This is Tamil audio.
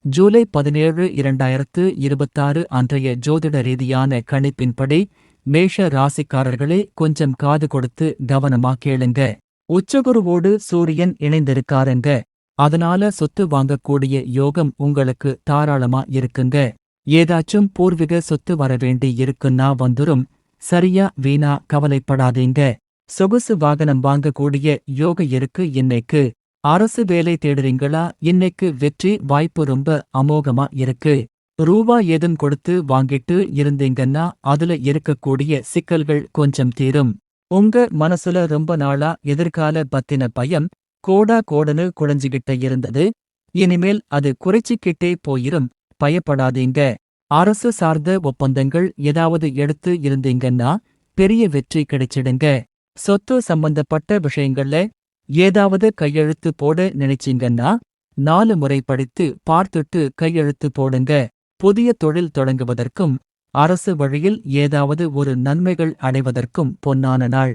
ஜூலை 17, 2026 அன்றைய ஜோதிட ரீதியான கணிப்பின்படி மேஷ ராசிக்காரர்களே கொஞ்சம் காது கொடுத்து கவனமா கேளுங்க. உச்சகுருவோடு சூரியன் இணைந்திருக்காருங்க. அதனால சொத்து வாங்கக்கூடிய யோகம் உங்களுக்கு தாராளமா இருக்குங்க. ஏதாச்சும் பூர்வீக சொத்து வரவேண்டி இருக்குன்னா வந்துரும். சரியா வீணா கவலைப்படாதீங்க. சொகுசு வாகனம் வாங்கக்கூடிய யோக இருக்கு இன்னைக்கு. அரசு வேலை தேடுறீங்களா? இன்னைக்கு வெற்றி வாய்ப்பு ரொம்ப அமோகமா இருக்கு. ரூபா ஏதும் கொடுத்து வாங்கிட்டு இருந்தீங்கன்னா அதுல இருக்கக்கூடிய சிக்கல்கள் கொஞ்சம் தீரும். உங்க மனசுல ரொம்ப நாளா எதிர்கால பத்தின பயம் கோடா கோடனு குழஞ்சிக்கிட்ட இருந்தது. இனிமேல் அது குறைச்சிக்கிட்டே போயிரும். பயப்படாதீங்க. அரசு சார்ந்த ஒப்பந்தங்கள் ஏதாவது எடுத்து இருந்தீங்கன்னா பெரிய வெற்றி கிடைச்சிடுங்க. சொத்து சம்பந்தப்பட்ட விஷயங்கள்ல ஏதாவது கையெழுத்து போட நினைச்சீங்கன்னா 4 முறை படித்து பார்த்துட்டு கையெழுத்து போடுங்க. புதிய தொழில் தொடங்குவதற்கும் அரசு வழியில் ஏதாவது ஒரு நன்மைகள் அடைவதற்கும் பொன்னான நாள்.